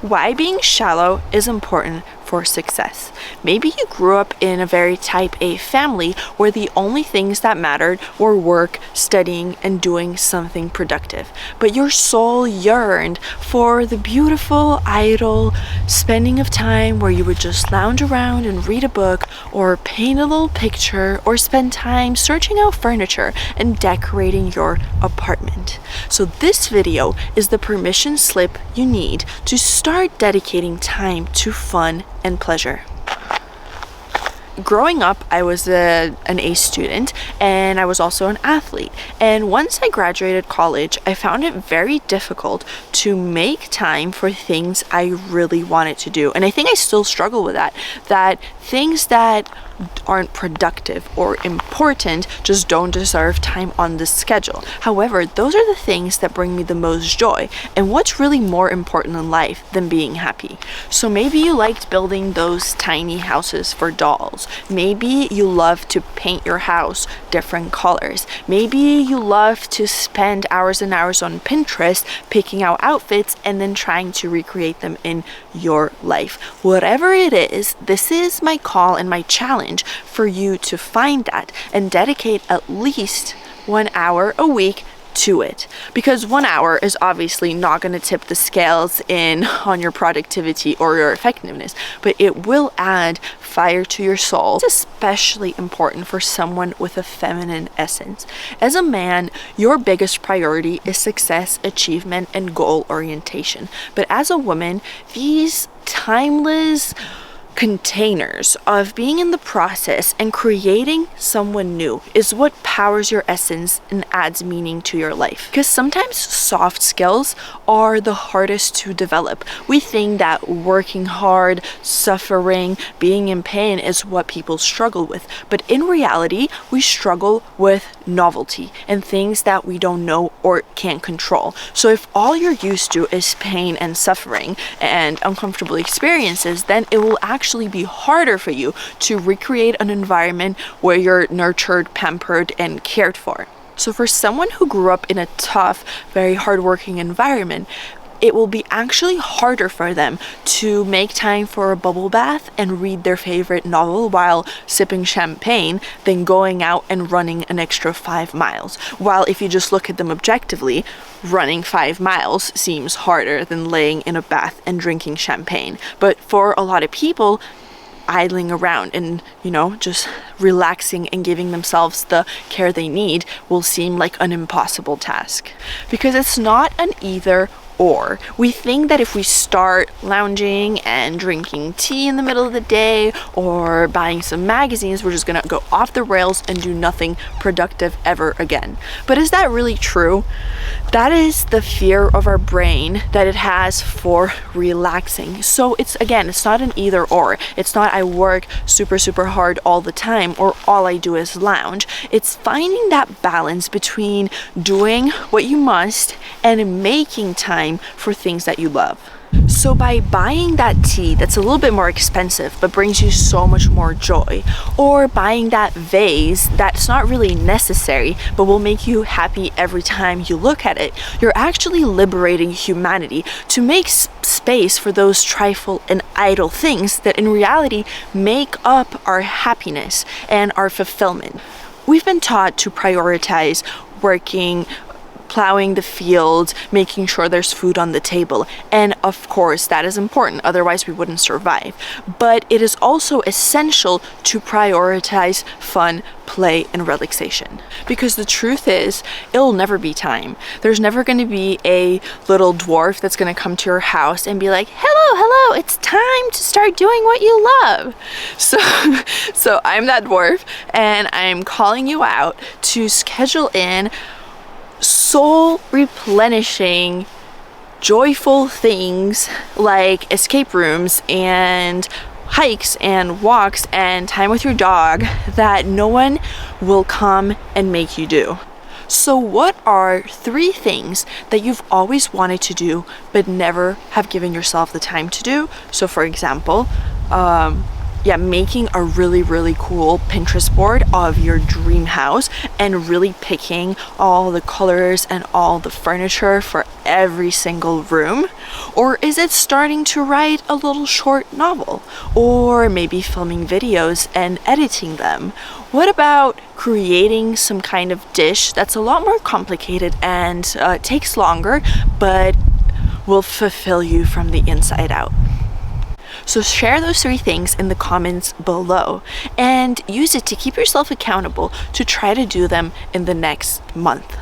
Why being shallow is important for success. Maybe you grew up in a very type A family where the only things that mattered were work, studying, and doing something productive. But your soul yearned for the beautiful, idle spending of time where you would just lounge around and read a book or paint a little picture or spend time searching out furniture and decorating your apartment. So this video is the permission slip you need to start dedicating time to fun and pleasure. Growing up, I was an A student and I was also an athlete. And once I graduated college, I found it very difficult to make time for things I really wanted to do. And I think I still struggle with that things that aren't productive or important just don't deserve time on the schedule. However, those are the things that bring me the most joy. And what's really more important in life than being happy? So maybe you liked building those tiny houses for dolls. Maybe you love to paint your house different colors. Maybe you love to spend hours and hours on Pinterest picking out outfits and then trying to recreate them in your life. Whatever it is, this is my call and my challenge for you to find that and dedicate at least 1 hour a week to it, because 1 hour is obviously not going to tip the scales in on your productivity or your effectiveness, but it will add fire to your soul. It's especially important for someone with a feminine essence. As a man, your biggest priority is success, achievement, and goal orientation. But as a woman, these timeless containers of being in the process and creating someone new is what powers your essence and adds meaning to your life. Because sometimes soft skills are the hardest to develop. We think that working hard, suffering, being in pain is what people struggle with. But in reality, we struggle with novelty and things that we don't know or can't control. So if all you're used to is pain and suffering and uncomfortable experiences, then it will actually be harder for you to recreate an environment where you're nurtured, pampered, and cared for. So for someone who grew up in a tough, very hardworking environment, it will be actually harder for them to make time for a bubble bath and read their favorite novel while sipping champagne than going out and running an extra 5 miles. While if you just look at them objectively, running 5 miles seems harder than laying in a bath and drinking champagne. But for a lot of people, idling around and, just relaxing and giving themselves the care they need will seem like an impossible task. Because it's not an either or. We think that if we start lounging and drinking tea in the middle of the day or buying some magazines, we're just gonna go off the rails and do nothing productive ever again. But is that really true? That is the fear of our brain that it has for relaxing. So it's not an either or. It's not I work super hard all the time or all I do is lounge. It's finding that balance between doing what you must and making time for things that you love. So by buying that tea that's a little bit more expensive but brings you so much more joy, or buying that vase that's not really necessary but will make you happy every time you look at it, you're actually liberating humanity to make space for those trifle and idle things that in reality make up our happiness and our fulfillment. We've been taught to prioritize working, plowing the field, making sure there's food on the table. And of course, that is important, otherwise we wouldn't survive. But it is also essential to prioritize fun, play, and relaxation. Because the truth is, it'll never be time. There's never going to be a little dwarf that's going to come to your house and be like, hello, it's time to start doing what you love. So I'm that dwarf, and I'm calling you out to schedule in soul replenishing, joyful things like escape rooms and hikes and walks and time with your dog that no one will come and make you do. So what are 3 things that you've always wanted to do but never have given yourself the time to do? So for example, yeah, making a really cool Pinterest board of your dream house and really picking all the colors and all the furniture for every single room? Or is it starting to write a little short novel? Or maybe filming videos and editing them? What about creating some kind of dish that's a lot more complicated and takes longer, but will fulfill you from the inside out? So share those 3 things in the comments below and use it to keep yourself accountable to try to do them in the next month.